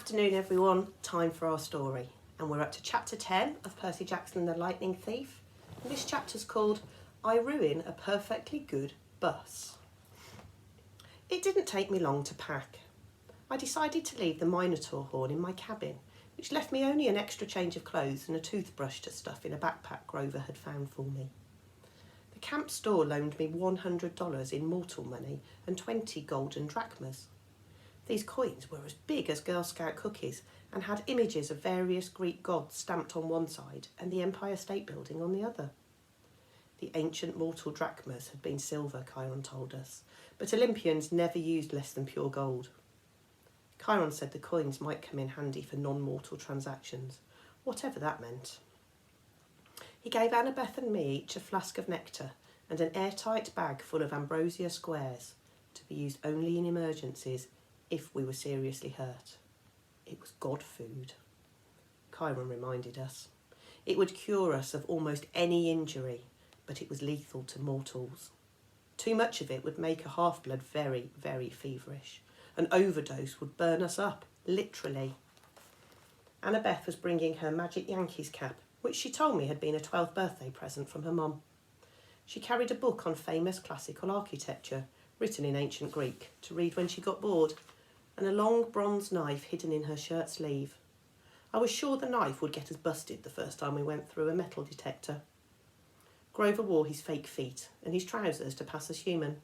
Afternoon everyone, time for our story, and we're up to chapter 10 of Percy Jackson and the Lightning Thief, and this chapter's called I Ruin a Perfectly Good Bus. It didn't take me long to pack. I decided to leave the Minotaur horn in my cabin, which left me only an extra change of clothes and a toothbrush to stuff in a backpack Grover had found for me. The camp store loaned me $100 in mortal money and 20 golden drachmas. These coins were as big as Girl Scout cookies and had images of various Greek gods stamped on one side and the Empire State Building on the other. The ancient mortal drachmas had been silver, Chiron told us, but Olympians never used less than pure gold. Chiron said the coins might come in handy for non-mortal transactions, whatever that meant. He gave Annabeth and me each a flask of nectar and an airtight bag full of ambrosia squares to be used only in emergencies if we were seriously hurt. It was god food. Chiron reminded us. It would cure us of almost any injury, but it was lethal to mortals. Too much of it would make a half-blood very, very feverish. An overdose would burn us up, literally. Annabeth was bringing her Magic Yankees cap, which she told me had been a 12th birthday present from her mum. She carried a book on famous classical architecture, written in ancient Greek, to read when she got bored, and a long bronze knife hidden in her shirt sleeve. I was sure the knife would get us busted the first time we went through a metal detector. Grover wore his fake feet and his trousers to pass as human.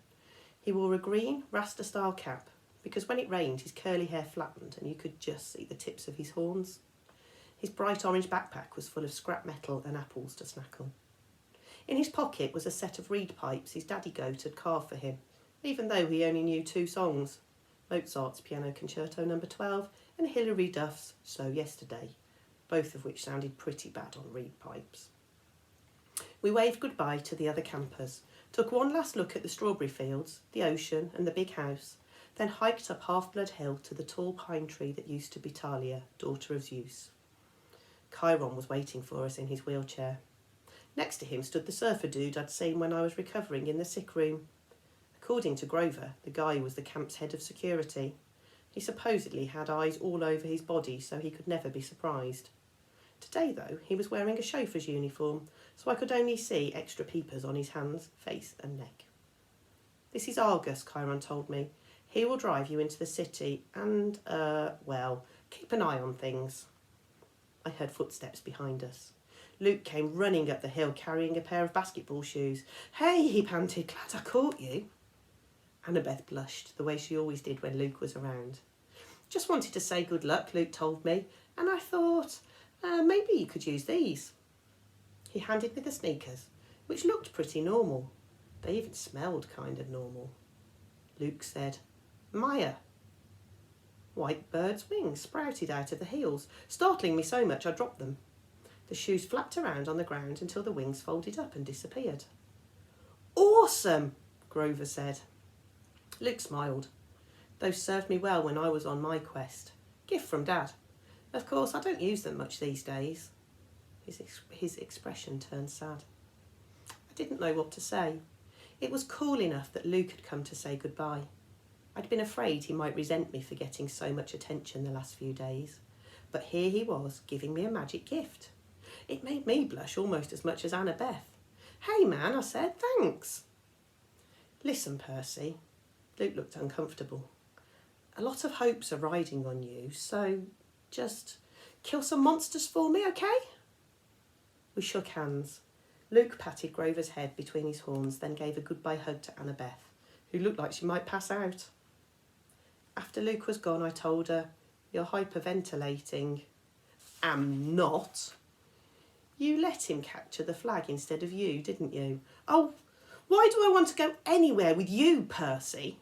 He wore a green Rasta-style cap because when it rained his curly hair flattened and you could just see the tips of his horns. His bright orange backpack was full of scrap metal and apples to snack on. In his pocket was a set of reed pipes his daddy goat had carved for him, even though he only knew 2 songs. Mozart's Piano Concerto No. 12 and Hilary Duff's Slow Yesterday, both of which sounded pretty bad on reed pipes. We waved goodbye to the other campers, took one last look at the strawberry fields, the ocean and the big house, then hiked up Half-Blood Hill to the tall pine tree that used to be Talia, daughter of Zeus. Chiron was waiting for us in his wheelchair. Next to him stood the surfer dude I'd seen when I was recovering in the sick room. According to Grover, the guy was the camp's head of security. He supposedly had eyes all over his body, so he could never be surprised. Today, though, he was wearing a chauffeur's uniform, so I could only see extra peepers on his hands, face and neck. This is Argus, Chiron told me. He will drive you into the city and, keep an eye on things. I heard footsteps behind us. Luke came running up the hill carrying a pair of basketball shoes. Hey, he panted, glad I caught you. Annabeth blushed, the way she always did when Luke was around. Just wanted to say good luck, Luke told me, and I thought, maybe you could use these. He handed me the sneakers, which looked pretty normal. They even smelled kind of normal. Luke said, Maya. White bird's wings sprouted out of the heels, startling me so much I dropped them. The shoes flapped around on the ground until the wings folded up and disappeared. Awesome, Grover said. Luke smiled. Those served me well when I was on my quest. Gift from Dad. Of course, I don't use them much these days. His expression turned sad. I didn't know what to say. It was cool enough that Luke had come to say goodbye. I'd been afraid he might resent me for getting so much attention the last few days. But here he was, giving me a magic gift. It made me blush almost as much as Annabeth. Hey man, I said, thanks. Listen, Percy. Luke looked uncomfortable. A lot of hopes are riding on you, so just kill some monsters for me, okay? We shook hands. Luke patted Grover's head between his horns, then gave a goodbye hug to Annabeth, who looked like she might pass out. After Luke was gone, I told her, you're hyperventilating. Am not. You let him capture the flag instead of you, didn't you? Oh, why do I want to go anywhere with you, Percy?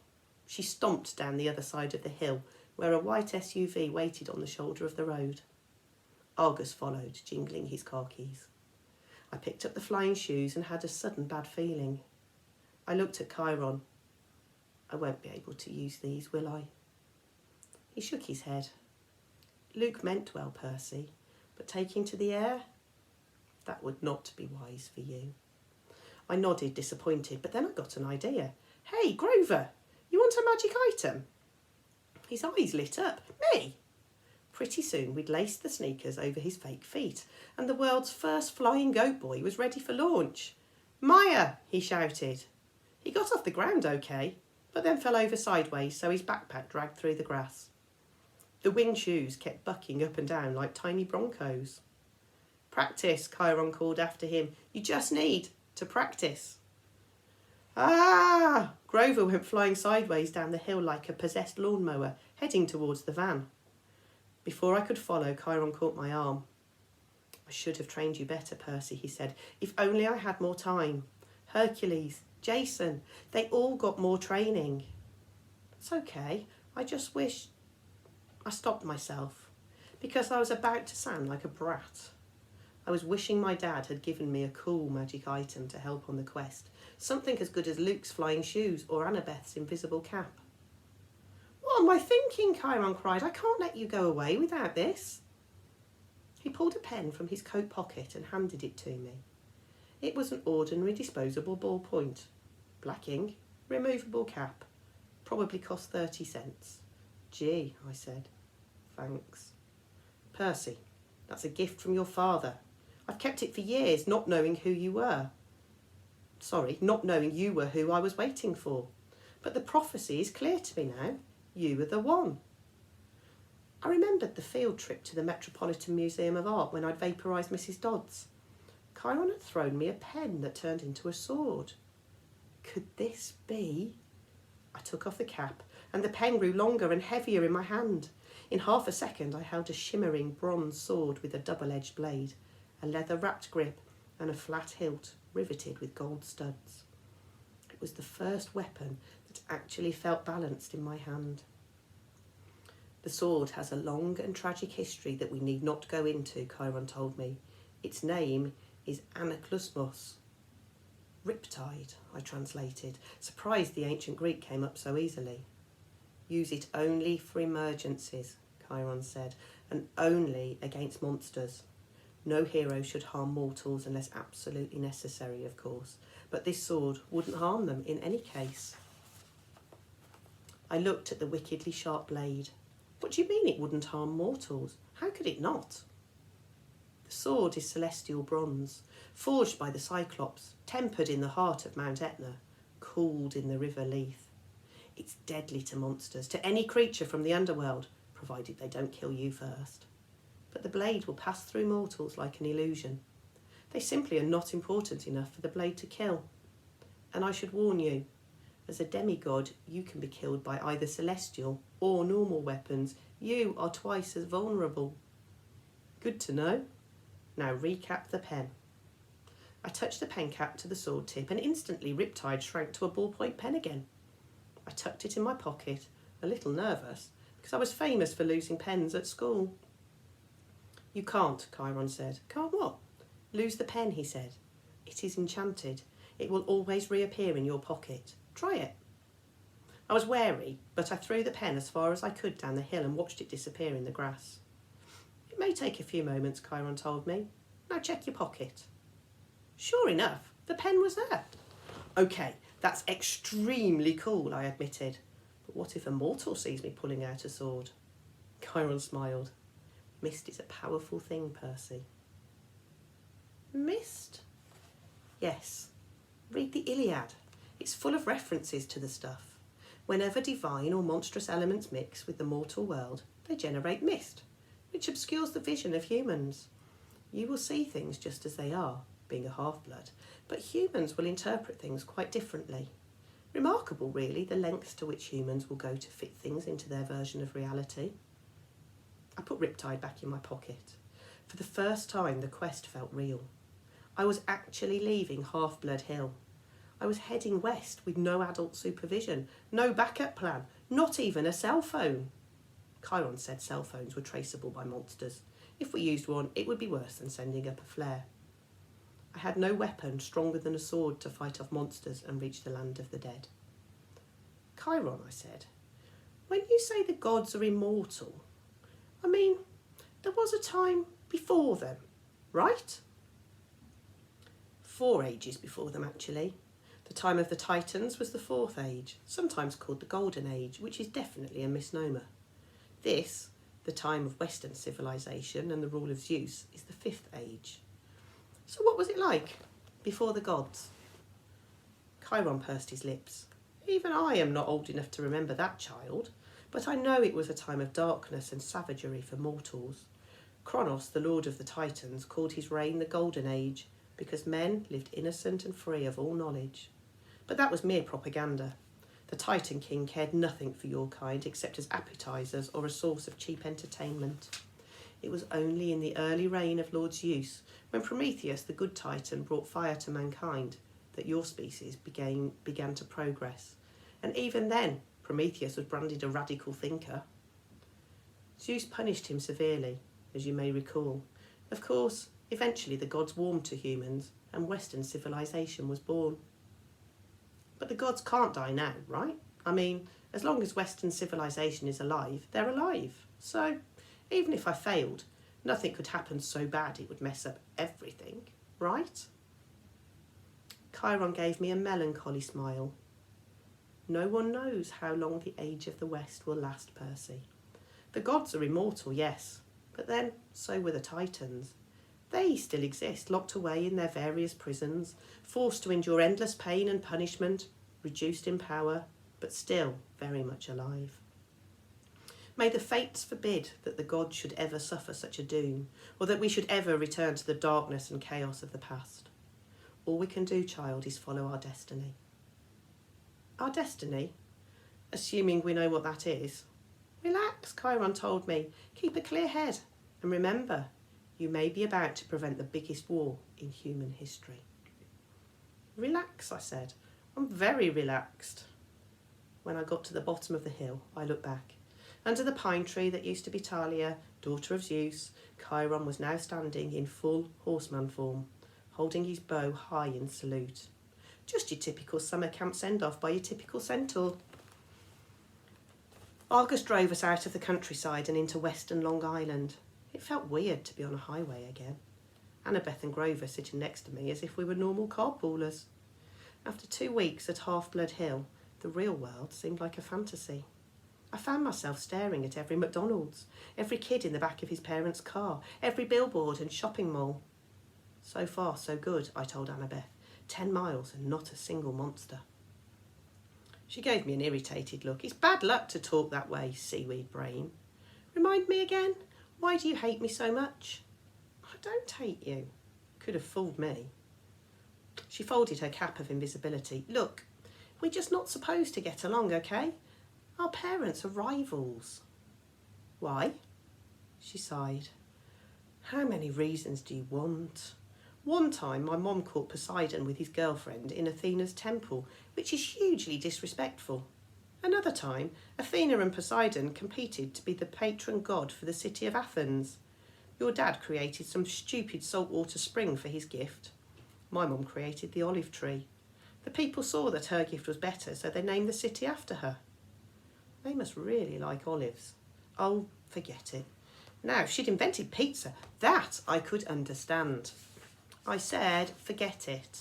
She stomped down the other side of the hill, where a white SUV waited on the shoulder of the road. Argus followed, jingling his car keys. I picked up the flying shoes and had a sudden bad feeling. I looked at Chiron. I won't be able to use these, will I? He shook his head. Luke meant well, Percy, but taking to the air? That would not be wise for you. I nodded, disappointed, but then I got an idea. Hey, Grover, you want a magic item? His eyes lit up. Me? Pretty soon we'd laced the sneakers over his fake feet, and the world's first flying goat boy was ready for launch. "Maya!" he shouted. He got off the ground okay, but then fell over sideways, so his backpack dragged through the grass. The winged shoes kept bucking up and down like tiny broncos. "Practice," Chiron called after him. "You just need to practice." Ah! Grover went flying sideways down the hill like a possessed lawnmower, heading towards the van. Before I could follow, Chiron caught my arm. "I should have trained you better, Percy," he said. "If only I had more time. Hercules, Jason, they all got more training." "It's okay. I just wish..." I stopped myself because I was about to sound like a brat. I was wishing my dad had given me a cool magic item to help on the quest, something as good as Luke's flying shoes or Annabeth's invisible cap. "What am I thinking?" Chiron cried. "I can't let you go away without this." He pulled a pen from his coat pocket and handed it to me. It was an ordinary disposable ballpoint. Black ink, removable cap. Probably cost 30 cents. "Gee," I said. "Thanks." "Percy, that's a gift from your father. I've kept it for years, not knowing who you were. Not knowing you were who I was waiting for. But the prophecy is clear to me now. You were the one." I remembered the field trip to the Metropolitan Museum of Art when I'd vaporised Mrs. Dodds. Chiron had thrown me a pen that turned into a sword. Could this be? I took off the cap, and the pen grew longer and heavier in my hand. In half a second I held a shimmering bronze sword with a double-edged blade, a leather-wrapped grip, and a flat hilt riveted with gold studs. It was the first weapon that actually felt balanced in my hand. "The sword has a long and tragic history that we need not go into," Chiron told me. "Its name is Anaklusmos." "Riptide," I translated, surprised the ancient Greek came up so easily. "Use it only for emergencies," Chiron said, "and only against monsters. No hero should harm mortals unless absolutely necessary, of course, but this sword wouldn't harm them in any case." I looked at the wickedly sharp blade. "What do you mean it wouldn't harm mortals? How could it not?" "The sword is celestial bronze, forged by the Cyclops, tempered in the heart of Mount Etna, cooled in the river Lethe. It's deadly to monsters, to any creature from the underworld, provided they don't kill you first. But the blade will pass through mortals like an illusion. They simply are not important enough for the blade to kill. And I should warn you, as a demigod, you can be killed by either celestial or normal weapons. You are twice as vulnerable." "Good to know. Now recap the pen." I touched the pen cap to the sword tip and instantly Riptide shrank to a ballpoint pen again. I tucked it in my pocket, a little nervous, because I was famous for losing pens at school. "You can't," Chiron said. "Can't what?" "Lose the pen," he said. "It is enchanted. It will always reappear in your pocket. Try it." I was wary, but I threw the pen as far as I could down the hill and watched it disappear in the grass. "It may take a few moments," Chiron told me. "Now check your pocket." Sure enough, the pen was there. "Okay, that's extremely cool," I admitted. "But what if a mortal sees me pulling out a sword?" Chiron smiled. "Mist is a powerful thing, Percy." "Mist?" "Yes. Read the Iliad. It's full of references to the stuff. Whenever divine or monstrous elements mix with the mortal world, they generate mist, which obscures the vision of humans. You will see things just as they are, being a half-blood, but humans will interpret things quite differently. Remarkable, really, the lengths to which humans will go to fit things into their version of reality." I put Riptide back in my pocket. For the first time, the quest felt real. I was actually leaving Half-Blood Hill. I was heading west with no adult supervision, no backup plan, not even a cell phone. Chiron said cell phones were traceable by monsters. If we used one, it would be worse than sending up a flare. I had no weapon stronger than a sword to fight off monsters and reach the land of the dead. "Chiron," I said, "when you say the gods are immortal, I mean, there was a time before them, right?" 4 ages before them, actually. The time of the Titans was the 4th age, sometimes called the Golden Age, which is definitely a misnomer. This The time of Western civilization and the rule of Zeus is the Fifth Age. So what was it like before the gods? Chiron pursed his lips. Even I am not old enough to remember that, child, but I know it was a time of darkness and savagery for mortals. Kronos, the lord of the Titans, called his reign the Golden Age because men lived innocent and free of all knowledge. But that was mere propaganda. The Titan King cared nothing for your kind except as appetisers or a source of cheap entertainment. It was only in the early reign of Lord Zeus, when Prometheus, the good Titan, brought fire to mankind, that your species began to progress. And even then, Prometheus was branded a radical thinker. Zeus punished him severely, as you may recall. Of course, eventually the gods warmed to humans and Western civilization was born. But the gods can't die now, right? I mean, as long as Western civilization is alive, they're alive. So, even if I failed, nothing could happen so bad it would mess up everything, right? Chiron gave me a melancholy smile. No one knows how long the age of the West will last, Percy. The gods are immortal, yes, but then so were the Titans. They still exist, locked away in their various prisons, forced to endure endless pain and punishment, reduced in power, but still very much alive. May the fates forbid that the gods should ever suffer such a doom, or that we should ever return to the darkness and chaos of the past. All we can do, child, is follow our destiny. Our destiny? Assuming we know what that is. Relax, Chiron told me. Keep a clear head. And remember, you may be about to prevent the biggest war in human history. Relax, I said. I'm very relaxed. When I got to the bottom of the hill, I looked back. Under the pine tree that used to be Talia, daughter of Zeus, Chiron was now standing in full horseman form, holding his bow high in salute. Just your typical summer camp send-off by your typical centaur. Argus drove us out of the countryside and into western Long Island. It felt weird to be on a highway again. Annabeth and Grover sitting next to me as if we were normal carpoolers. After 2 weeks at Half-Blood Hill, the real world seemed like a fantasy. I found myself staring at every McDonald's, every kid in the back of his parents' car, every billboard and shopping mall. So far, so good, I told Annabeth. 10 miles and not a single monster. She gave me an irritated look. It's bad luck to talk that way, seaweed brain. Remind me again, why do you hate me so much? I don't hate you. Could have fooled me. She folded her cap of invisibility. Look, we're just not supposed to get along, okay? Our parents are rivals. Why? She sighed. How many reasons do you want? One time my mom caught Poseidon with his girlfriend in Athena's temple, which is hugely disrespectful. Another time, Athena and Poseidon competed to be the patron god for the city of Athens. Your dad created some stupid saltwater spring for his gift. My mom created the olive tree. The people saw that her gift was better, so they named the city after her. They must really like olives. Oh, forget it. Now, if she'd invented pizza, that I could understand. I said, forget it.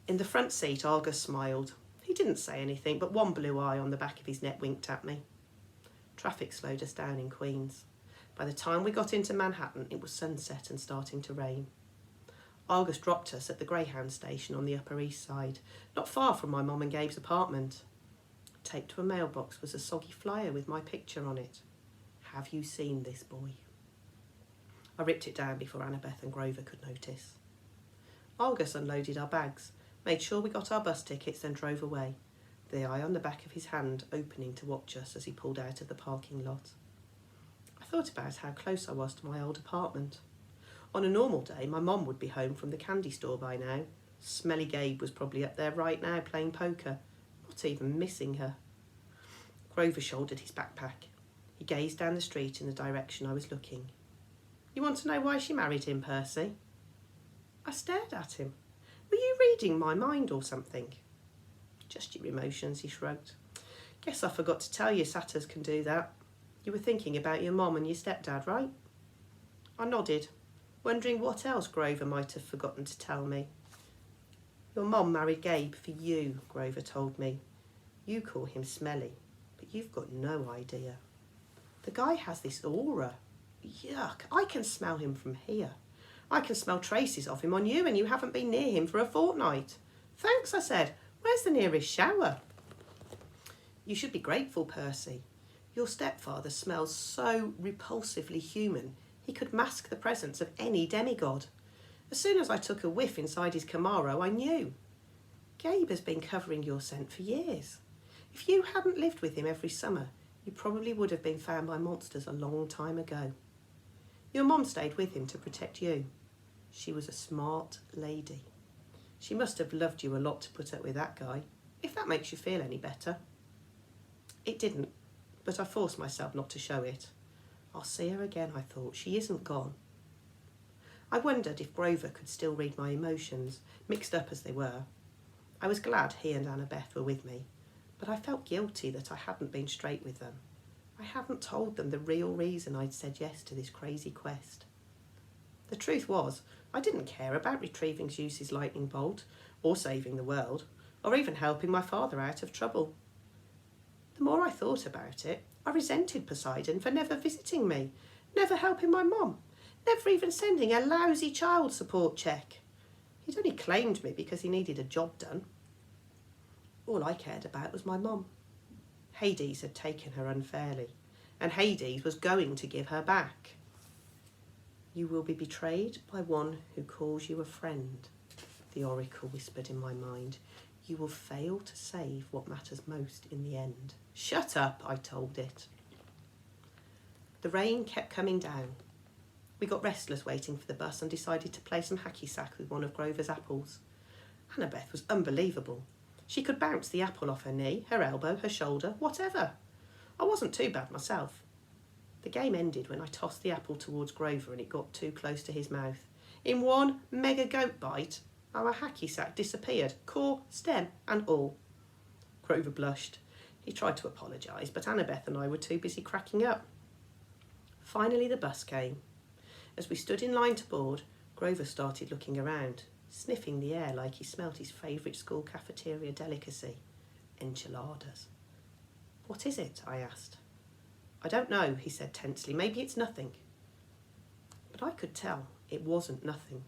In the front seat, Argus smiled. He didn't say anything, but one blue eye on the back of his neck winked at me. Traffic slowed us down in Queens. By the time we got into Manhattan, it was sunset and starting to rain. Argus dropped us at the Greyhound station on the Upper East Side, not far from my mum and Gabe's apartment. Taped to a mailbox was a soggy flyer with my picture on it. Have you seen this boy? I ripped it down before Annabeth and Grover could notice. Argus unloaded our bags, made sure we got our bus tickets, then drove away, the eye on the back of his hand opening to watch us as he pulled out of the parking lot. I thought about how close I was to my old apartment. On a normal day, my mum would be home from the candy store by now. Smelly Gabe was probably up there right now playing poker, not even missing her. Grover shouldered his backpack. He gazed down the street in the direction I was looking. You want to know why she married him, Percy? I stared at him. Were you reading my mind or something? Just your emotions, he shrugged. Guess I forgot to tell you satyrs can do that. You were thinking about your mom and your stepdad, right? I nodded, wondering what else Grover might have forgotten to tell me. Your mom married Gabe for you, Grover told me. You call him smelly, but you've got no idea. The guy has this aura. Yuck, I can smell him from here. I can smell traces of him on you, and you haven't been near him for a fortnight. Thanks, I said. Where's the nearest shower? You should be grateful, Percy. Your stepfather smells so repulsively human, he could mask the presence of any demigod. As soon as I took a whiff inside his Camaro, I knew. Gabe has been covering your scent for years. If you hadn't lived with him every summer, you probably would have been found by monsters a long time ago. Your mom stayed with him to protect you. She was a smart lady. She must have loved you a lot to put up with that guy, if that makes you feel any better. It didn't, but I forced myself not to show it. I'll see her again, I thought. She isn't gone. I wondered if Grover could still read my emotions, mixed up as they were. I was glad he and Annabeth were with me, but I felt guilty that I hadn't been straight with them. I hadn't told them the real reason I'd said yes to this crazy quest. The truth was, I didn't care about retrieving Zeus's lightning bolt, or saving the world, or even helping my father out of trouble. The more I thought about it, I resented Poseidon for never visiting me, never helping my mum, never even sending a lousy child support check. He'd only claimed me because he needed a job done. All I cared about was my mum. Hades had taken her unfairly, and Hades was going to give her back. You will be betrayed by one who calls you a friend, the oracle whispered in my mind. You will fail to save what matters most in the end. Shut up, I told it. The rain kept coming down. We got restless waiting for the bus and decided to play some hacky sack with one of Grover's apples. Annabeth was unbelievable. She could bounce the apple off her knee, her elbow, her shoulder, whatever. I wasn't too bad myself. The game ended when I tossed the apple towards Grover and it got too close to his mouth. In one mega goat bite, our hacky sack disappeared, core, stem and all. Grover blushed. He tried to apologise, but Annabeth and I were too busy cracking up. Finally the bus came. As we stood in line to board, Grover started looking around, sniffing the air like he smelt his favourite school cafeteria delicacy, enchiladas. What is it? I asked. I don't know, he said tensely. Maybe it's nothing. But I could tell it wasn't nothing.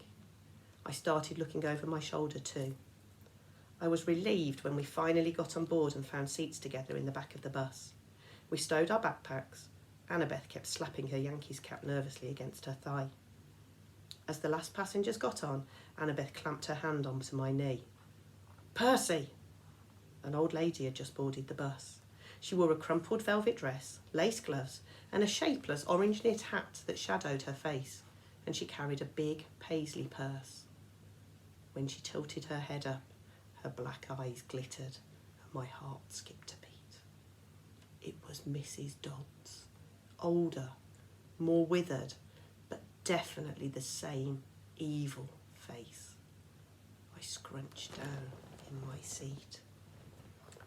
I started looking over my shoulder too. I was relieved when we finally got on board and found seats together in the back of the bus. We stowed our backpacks. Annabeth kept slapping her Yankees cap nervously against her thigh. As the last passengers got on, Annabeth clamped her hand onto my knee. Percy! An old lady had just boarded the bus. She wore a crumpled velvet dress, lace gloves, and a shapeless orange knit hat that shadowed her face, and she carried a big paisley purse. When she tilted her head up, her black eyes glittered, and my heart skipped a beat. It was Mrs. Dodds, older, more withered, but definitely the same evil face. I scrunched down in my seat.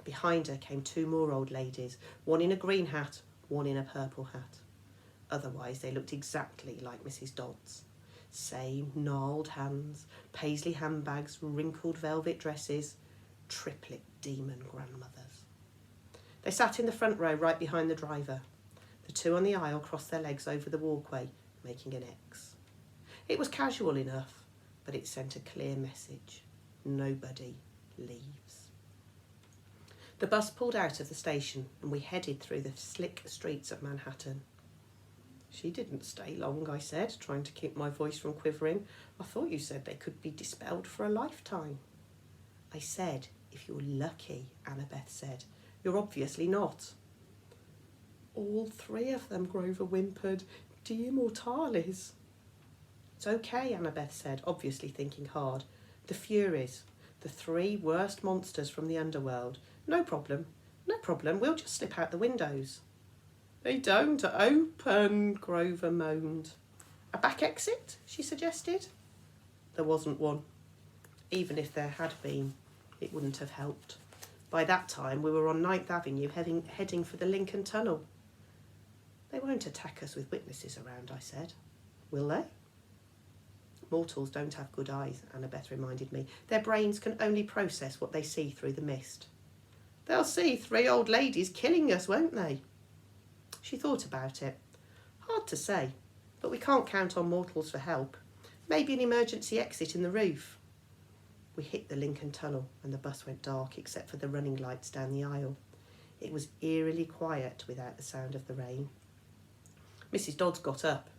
Behind her came two more old ladies, one in a green hat, one in a purple hat. Otherwise, they looked exactly like Mrs. Dodds. Same gnarled hands, paisley handbags, wrinkled velvet dresses, triplet demon grandmothers. They sat in the front row right behind the driver. The two on the aisle crossed their legs over the walkway, making an X. It was casual enough, but it sent a clear message. Nobody leaves. The bus pulled out of the station and we headed through the slick streets of Manhattan. She didn't stay long, I said, trying to keep my voice from quivering. I thought you said they could be dispelled for a lifetime. I said, if you're lucky, Annabeth said. You're obviously not. All three of them, Grover whimpered. De immortalis. It's okay, Annabeth said, obviously thinking hard. The Furies, the three worst monsters from the underworld. No problem, we'll just slip out the windows. They don't open, Grover moaned. A back exit, she suggested. There wasn't one. Even if there had been, it wouldn't have helped. By that time, we were on 9th Avenue heading for the Lincoln Tunnel. They won't attack us with witnesses around, I said. Will they? Mortals don't have good eyes, Annabeth reminded me. Their brains can only process what they see through the mist. They'll see three old ladies killing us, won't they? She thought about it. Hard to say, but we can't count on mortals for help. Maybe an emergency exit in the roof. We hit the Lincoln Tunnel and the bus went dark except for the running lights down the aisle. It was eerily quiet without the sound of the rain. Mrs. Dodds got up.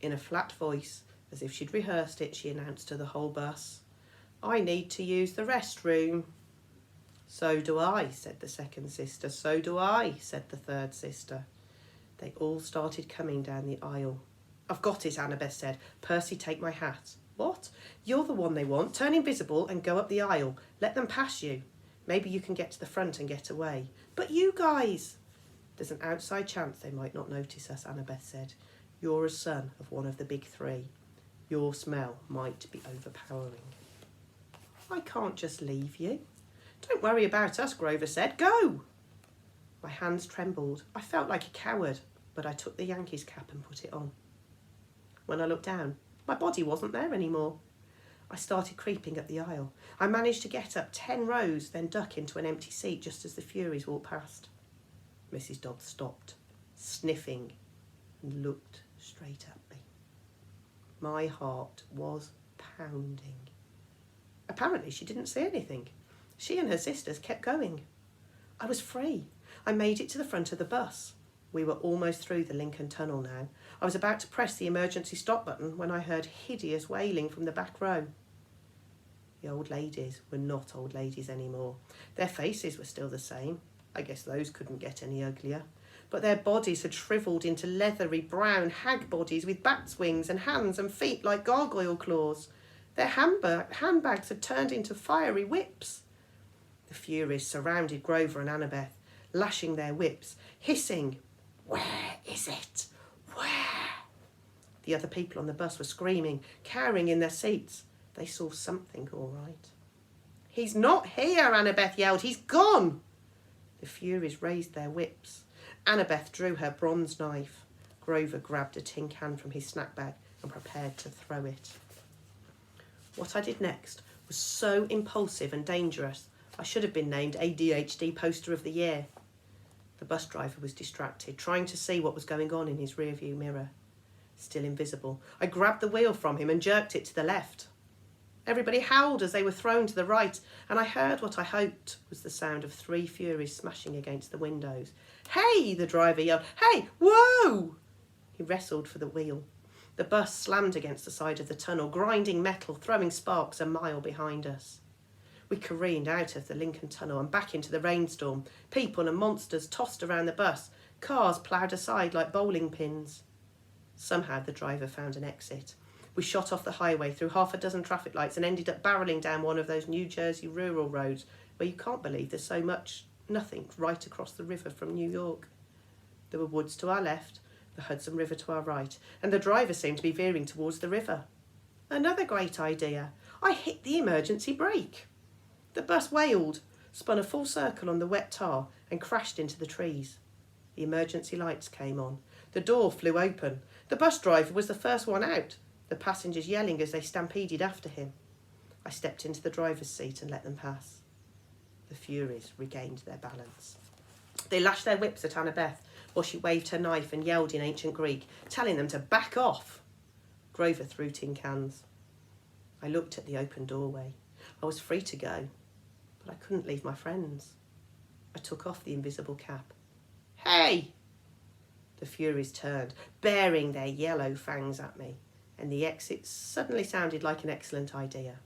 In a flat voice, as if she'd rehearsed it, she announced to the whole bus, "I need to use the restroom." "So do I," said the second sister. "So do I," said the third sister. They all started coming down the aisle. "I've got it," Annabeth said. "Percy, take my hat." "What? You're the one they want. Turn invisible and go up the aisle. Let them pass you. Maybe you can get to the front and get away." "But you guys!" "There's an outside chance they might not notice us," Annabeth said. "You're a son of one of the big three. Your smell might be overpowering." "I can't just leave you." "Don't worry about us," Grover said. "Go!" My hands trembled. I felt like a coward, but I took the Yankees cap and put it on. When I looked down, my body wasn't there anymore. I started creeping up the aisle. I managed to get up 10 rows, then duck into an empty seat just as the Furies walked past. Mrs. Dodd stopped, sniffing, and looked straight at me. My heart was pounding. Apparently she didn't see anything. She and her sisters kept going. I was free. I made it to the front of the bus. We were almost through the Lincoln Tunnel now. I was about to press the emergency stop button when I heard hideous wailing from the back row. The old ladies were not old ladies anymore. Their faces were still the same. I guess those couldn't get any uglier. But their bodies had shriveled into leathery brown hag bodies with bats' wings and hands and feet like gargoyle claws. Their handbags had turned into fiery whips. The Furies surrounded Grover and Annabeth, lashing their whips, hissing, "Where is it? Where?" The other people on the bus were screaming, cowering in their seats. They saw something all right. "He's not here," Annabeth yelled. "He's gone." The Furies raised their whips. Annabeth drew her bronze knife. Grover grabbed a tin can from his snack bag and prepared to throw it. What I did next was so impulsive and dangerous, I should have been named ADHD Poster of the Year. The bus driver was distracted, trying to see what was going on in his rearview mirror. Still invisible, I grabbed the wheel from him and jerked it to the left. Everybody howled as they were thrown to the right, and I heard what I hoped was the sound of 3 Furies smashing against the windows. "Hey!" the driver yelled. "Hey! Whoa!" He wrestled for the wheel. The bus slammed against the side of the tunnel, grinding metal, throwing sparks a mile behind us. We careened out of the Lincoln Tunnel and back into the rainstorm. People and monsters tossed around the bus. Cars ploughed aside like bowling pins. Somehow the driver found an exit. We shot off the highway through 6 traffic lights and ended up barrelling down one of those New Jersey rural roads where you can't believe there's so much nothing right across the river from New York. There were woods to our left, the Hudson River to our right, and the driver seemed to be veering towards the river. Another great idea. I hit the emergency brake. The bus wailed, spun a full circle on the wet tar and crashed into the trees. The emergency lights came on. The door flew open. The bus driver was the first one out, the passengers yelling as they stampeded after him. I stepped into the driver's seat and let them pass. The Furies regained their balance. They lashed their whips at Annabeth while she waved her knife and yelled in ancient Greek, telling them to back off. Grover threw tin cans. I looked at the open doorway. I was free to go, but I couldn't leave my friends. I took off the invisible cap. "Hey!" The Furies turned, baring their yellow fangs at me, and the exit suddenly sounded like an excellent idea.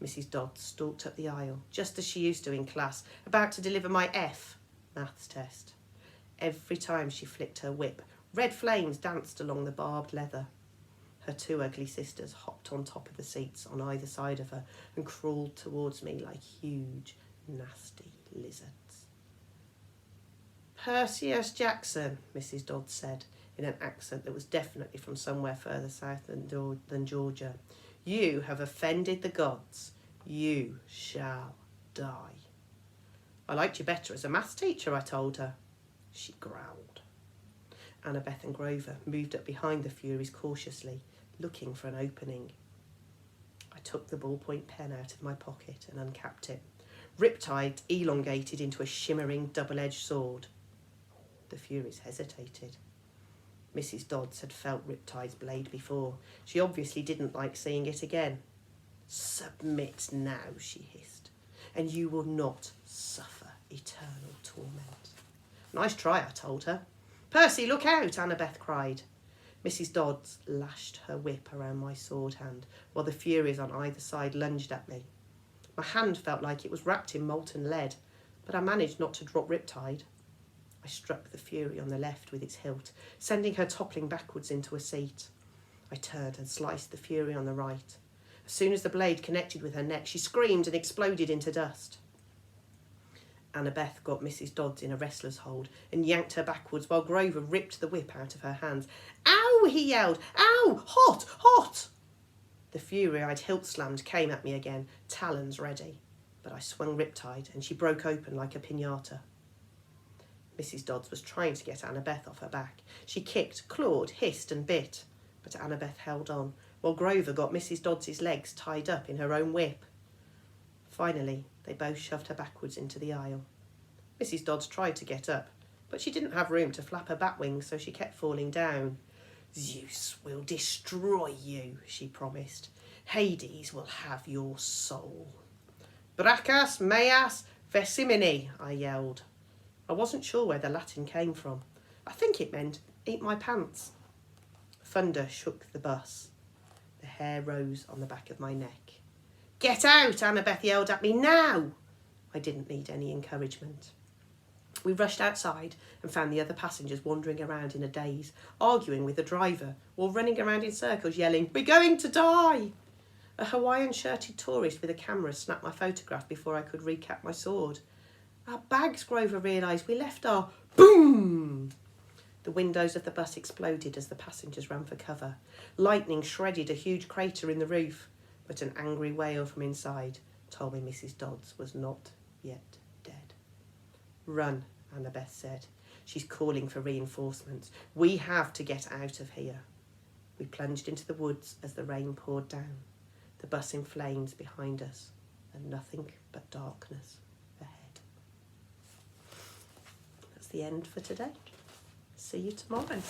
Mrs. Dodd stalked up the aisle, just as she used to in class, about to deliver my F maths test. Every time she flicked her whip, red flames danced along the barbed leather. Her 2 ugly sisters hopped on top of the seats on either side of her and crawled towards me like huge, nasty lizards. "Percy Jackson," Mrs. Dodd said, in an accent that was definitely from somewhere further south than Georgia. "You have offended the gods. You shall die." "I liked you better as a maths teacher," I told her. She growled. Annabeth and Grover moved up behind the Furies cautiously, looking for an opening. I took the ballpoint pen out of my pocket and uncapped it. Riptide elongated into a shimmering double-edged sword. The Furies hesitated. Mrs. Dodds had felt Riptide's blade before. She obviously didn't like seeing it again. "Submit now," she hissed, "and you will not suffer eternal torment." "Nice try," I told her. "Percy, look out!" Annabeth cried. Mrs. Dodds lashed her whip around my sword hand, while the Furies on either side lunged at me. My hand felt like it was wrapped in molten lead, but I managed not to drop Riptide. I struck the Fury on the left with its hilt, sending her toppling backwards into a seat. I turned and sliced the Fury on the right. As soon as the blade connected with her neck, she screamed and exploded into dust. Annabeth got Mrs. Dodds in a wrestler's hold and yanked her backwards while Grover ripped the whip out of her hands. "Ow!" he yelled. "Ow! Hot! Hot!" The Fury I'd hilt slammed came at me again, talons ready. But I swung Riptide and she broke open like a piñata. Mrs. Dodds was trying to get Annabeth off her back. She kicked, clawed, hissed and bit. But Annabeth held on, while Grover got Mrs. Dodds's legs tied up in her own whip. Finally, they both shoved her backwards into the aisle. Mrs. Dodds tried to get up, but she didn't have room to flap her bat wings, so she kept falling down. "Zeus will destroy you," she promised. "Hades will have your soul." "Brachas meas vesimini," I yelled. I wasn't sure where the Latin came from. I think it meant, "eat my pants." Thunder shook the bus. The hair rose on the back of my neck. "Get out!" Annabeth yelled at me. "Now!" I didn't need any encouragement. We rushed outside and found the other passengers wandering around in a daze, arguing with the driver, or running around in circles yelling, "We're going to die!" A Hawaiian-shirted tourist with a camera snapped my photograph before I could recap my sword. "Our bags," Grover realised. "We left our..." Boom! The windows of the bus exploded as the passengers ran for cover. Lightning shredded a huge crater in the roof, but an angry wail from inside told me Mrs. Dodds was not yet dead. "Run," Annabeth said. "She's calling for reinforcements. We have to get out of here." We plunged into the woods as the rain poured down, the bus in flames behind us, and nothing but darkness ahead. That's the end for today. See you tomorrow.